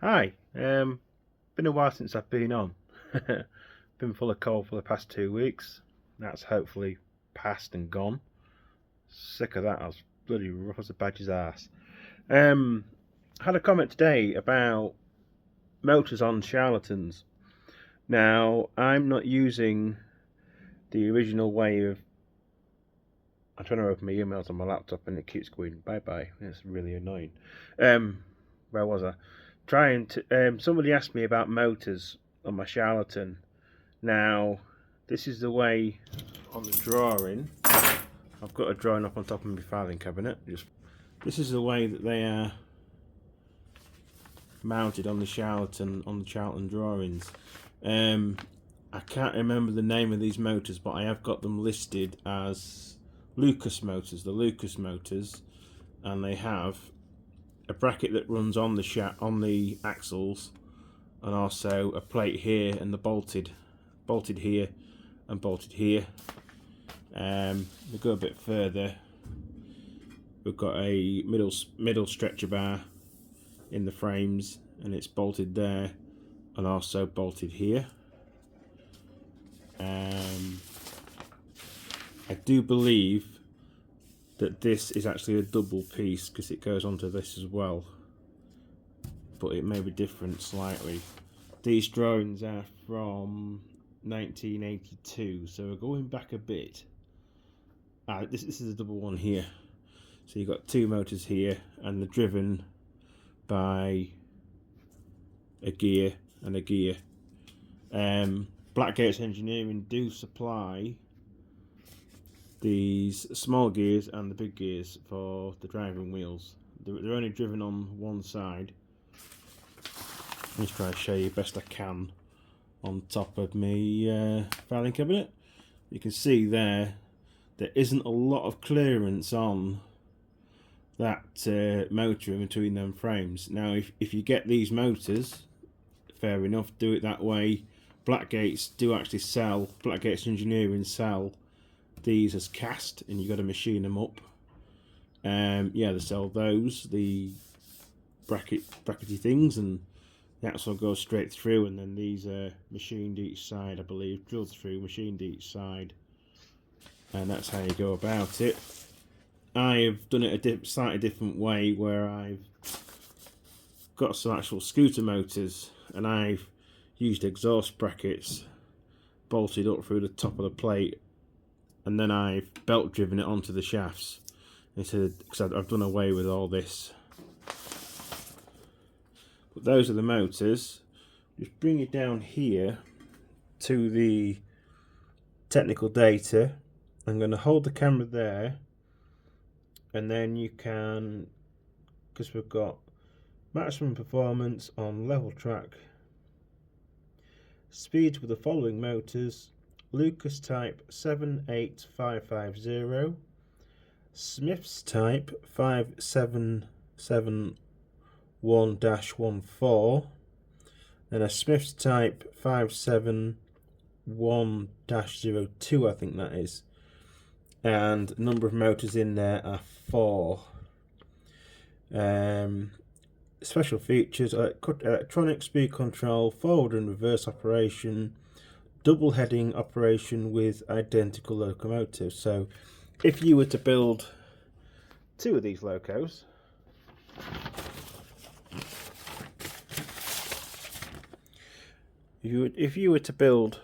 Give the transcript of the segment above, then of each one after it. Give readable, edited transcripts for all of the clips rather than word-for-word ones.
Hi, been a while since I've been on. Been full of cold for the past 2 weeks. That's hopefully past and gone. Sick of that. I was bloody rough as a badger's ass. Um, had a comment today about motors on charlatans. Now, I'm not using the original way of. I'm trying to open my emails on my laptop and it keeps going bye bye. It's really annoying. Um, where was I? Trying to. Somebody asked me about motors on my charlatan. Now, this is the way on the drawing. I've got a drawing up on top of my filing cabinet. This is the way that they are mounted on the charlatan drawings. I can't remember the name of these motors, but I have got them listed as Lucas motors, the Lucas motors, and they have a bracket that runs on the axles, and also a plate here and the bolted here and bolted here. We go a bit further. We've got a middle stretcher bar in the frames, and it's bolted there and also bolted here. I do believe that this is actually a double piece because it goes onto this as well, but it may be different slightly. These drawings are from 1982, so we're going back a bit. This is a double one here. So you've got two motors here, and they're driven by a gear and a gear. Blackgates Engineering do supply these small gears and the big gears for the driving wheels. They're only driven on one side. Let me try to show you best I can on top of my filing cabinet. You can see there isn't a lot of clearance on that motor in between them frames. Now if you get these motors, fair enough, do it that way. Blackgates Engineering sell these as cast, and you've got to machine them up. Yeah, they sell those, the brackety things, and the axle goes straight through, and then these are machined each side, I believe, drilled through, machined each side, and that's how you go about it. I've done it a slightly different way, where I've got some actual scooter motors, and I've used exhaust brackets bolted up through the top of the plate, and then I've belt driven it onto the shafts because I've done away with all this. But those are the motors. Just bring it down here to the technical data. I'm going to hold the camera there, and then you can, because we've got maximum performance on level track, speeds with the following motors: Lucas type 78550, Smith's type 5771-14, and a Smith's type 571-02, I think that is. And the number of motors in there are 4. Special features: electronic speed control, forward and reverse operation, double heading operation with identical locomotives. So if you were to build 2 of these locos, if you were to build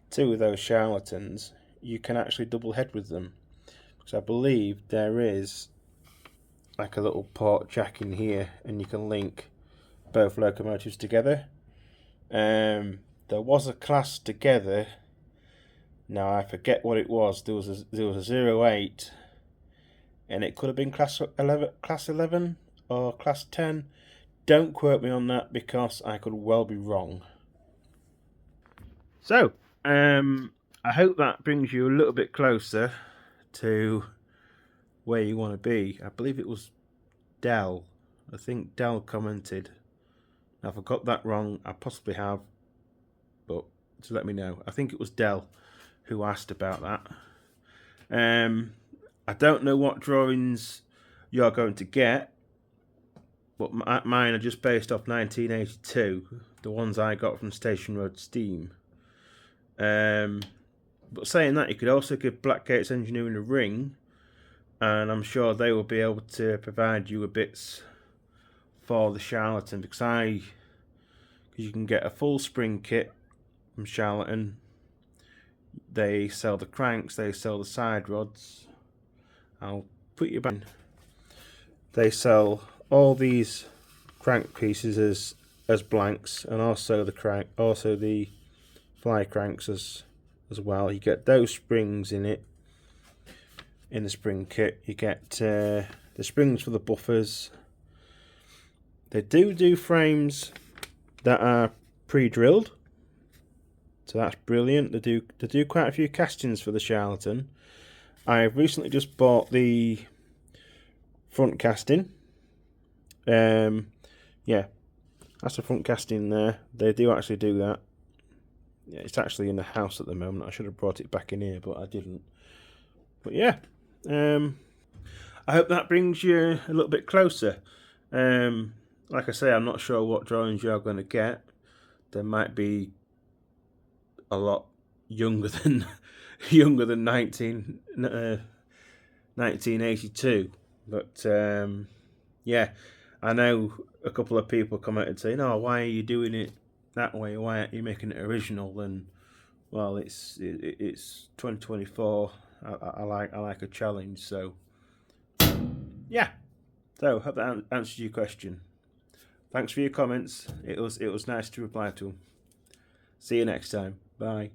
2 of those charlatans, you can actually double head with them, because I believe there is like a little port jack in here, and you can link both locomotives together. There was a class together. Now I forget what it was. There was a 08, and it could have been class 11 or class 10. Don't quote me on that, because I could well be wrong. So I hope that brings you a little bit closer to where you want to be. I believe it was Dell. I think Dell commented. Now, if I got that wrong, I possibly have, but just let me know. I think it was Dell who asked about that. I don't know what drawings you're going to get, but mine are just based off 1982, the ones I got from Station Road Steam. But saying that, you could also give Blackgates Engineering a ring, and I'm sure they will be able to provide you with bits for the charlatan, because you can get a full spring kit from Charlatan. They sell the cranks, they sell the side rods. I'll put you back. They sell all these crank pieces as blanks, and also the fly cranks as well. You get those springs in it, in the spring kit. You get the springs for the buffers. They do frames that are pre-drilled, so that's brilliant. They do quite a few castings for the charlatan. I've recently just bought the front casting. Yeah, that's the front casting there. They do actually do that. Yeah, it's actually in the house at the moment. I should have brought it back in here, but I didn't. But yeah, I hope that brings you a little bit closer. Like I say, I'm not sure what drawings you're going to get. They might be a lot younger than 1982. But yeah, I know a couple of people come out and say, "No, why are you doing it that way? Why aren't you making it original?" And well, it's 2024. I like a challenge, so yeah. So hope that answers your question. Thanks for your comments. It was nice to reply to them. See you next time. Bye.